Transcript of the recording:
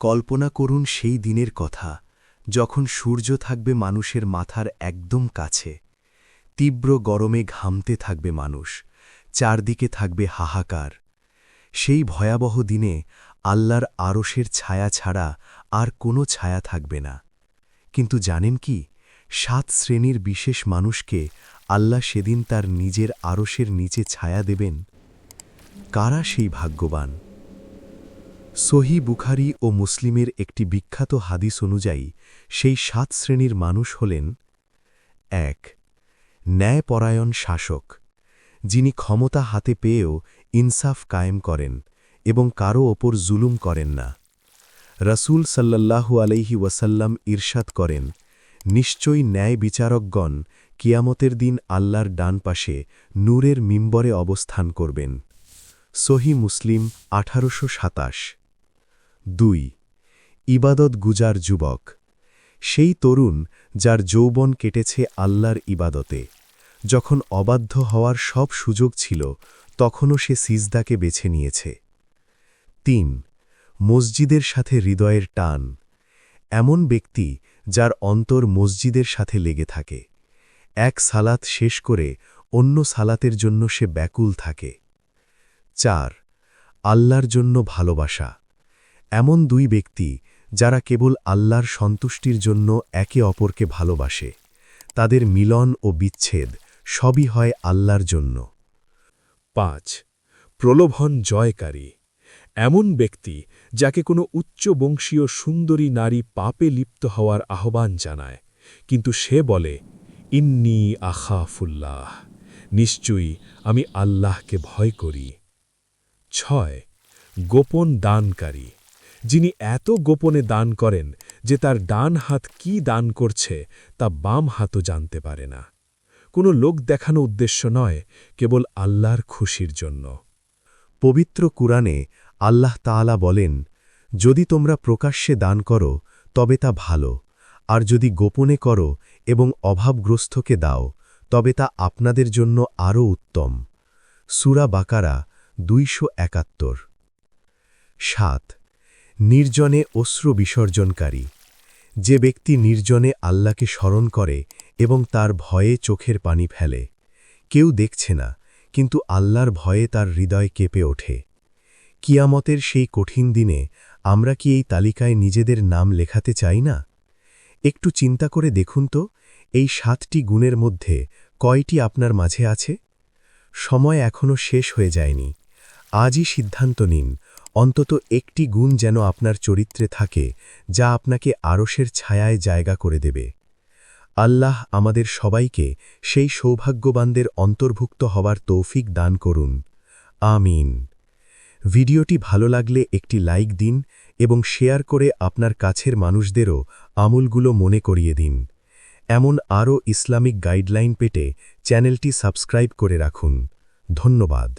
কল্পনা করুন সেই দিনের কথা যখন সূর্য থাকবে মানুষের মাথার একদম কাছে, তীব্র গরমে ঘামতে থাকবে মানুষ, চারদিকে থাকবে হাহাকার। সেই ভয়াবহ দিনে আল্লাহর আরশের ছায়া ছাড়া আর কোনো ছায়া থাকবে না। কিন্তু জানেন কি, 7 শ্রেণীর বিশেষ মানুষকে আল্লাহ সেদিন তার নিজের আরশের নিচে ছায়া দেবেন। কারা সেই ভাগ্যবান? সহি বুখারী ও মুসলিমের একটি বিখ্যাত হাদিস অনুযায়ী সেই 7 শ্রেণীর মানুষ হলেন: 1. ন্যায়পরায়ণ শাসক, যিনি ক্ষমতা হাতে পেয়েও ইনসাফ কায়েম করেন এবং কারও ওপর জুলুম করেন না। রাসূল সাল্লাল্লাহু আলাইহি ওয়াসাল্লাম ইরশাদ করেন, নিশ্চয়ই ন্যায় বিচারকগণ কিয়ামতের দিন আল্লাহর ডান পাশে নূরের মিম্বরে অবস্থান করবেন। সহি মুসলিম 1827। 2. ইবাদত গুজার যুবক, সেই তরুণ যার যৌবন কেটেছে আল্লাহর ইবাদতে। যখন অবাধ্য হওয়ার সব সুযোগ ছিল তখনও সে সিজদাকে বেছে নিয়েছে। 3. মসজিদের সাথে হৃদয়ের টান, এমন ব্যক্তি যার অন্তর মসজিদের সাথে লেগে থাকে। এক সালাত শেষ করে অন্য সালাতের জন্য সে ব্যাকুল থাকে। 4. আল্লাহর জন্য ভালোবাসা, এমন 2 ব্যক্তি যারা কেবল আল্লাহর সন্তুষ্টির জন্য একে অপরকে ভালোবাসে। তাদের মিলন ও বিচ্ছেদ সবই হয় আল্লাহর জন্য। 5. প্রলোভন জয়কারী, এমন ব্যক্তি যাকে কোনো উচ্চবংশীয় সুন্দরী নারী পাপে লিপ্ত হওয়ার আহ্বান জানায়, কিন্তু সে বলে, ইন্নী আখাফুল্লাহ, নিশ্চয়ই আমি আল্লাহকে ভয় করি। 6. গোপন দানকারী, যিনি এত গোপনে দান করেন যে তার ডান হাত কি দান করছে তা বাম হাতও জানতে পারে না। কোনো লোক দেখানো উদ্দেশ্য নয়, কেবল আল্লাহর খুশির জন্য। পবিত্র কুরআনে আল্লাহ তাআলা বলেন, যদি তোমরা প্রকাশ্যে দান করো তবে তা ভালো, আর যদি গোপনে করো এবং অভাবগ্রস্তকে দাও তবে তা আপনাদের জন্য আরও উত্তম। সূরা বাকারা 271। 7. নির্জনে অশ্রু বিসর্জনকারী, যে ব্যক্তি নির্জনে আল্লাহকে স্মরণ করে এবং তার ভয়ে চোখের পানি ফেলে। কেউ দেখছে না, কিন্তু আল্লাহর ভয়ে তার হৃদয় কেঁপে ওঠে। কিয়ামতের সেই কঠিন দিনে আমরা কি এই তালিকায় নিজেদের নাম লেখাতে চাই না? একটু চিন্তা করে দেখুন তো, এই 7টি গুণের মধ্যে কয়টি আপনার মাঝে আছে? সময় এখনও শেষ হয়ে যায়নি। আজই সিদ্ধান্ত নিন, অন্তত একটি গুণ যেন আপনার চরিত্রে থাকে যা আপনাকে আরশের ছায়ায় জায়গা করে দেবে। আল্লাহ আমাদের সবাইকে সেই সৌভাগ্যবানদের অন্তর্ভুক্ত হওয়ার তৌফিক দান করুন। আমিন। ভিডিওটি ভালো লাগলে একটি লাইক দিন এবং শেয়ার করে আপনার কাছের মানুষদেরও আমলগুলো মনে করিয়ে দিন। এমন আরও ইসলামিক গাইডলাইন পেতে চ্যানেলটি সাবস্ক্রাইব করে রাখুন। ধন্যবাদ।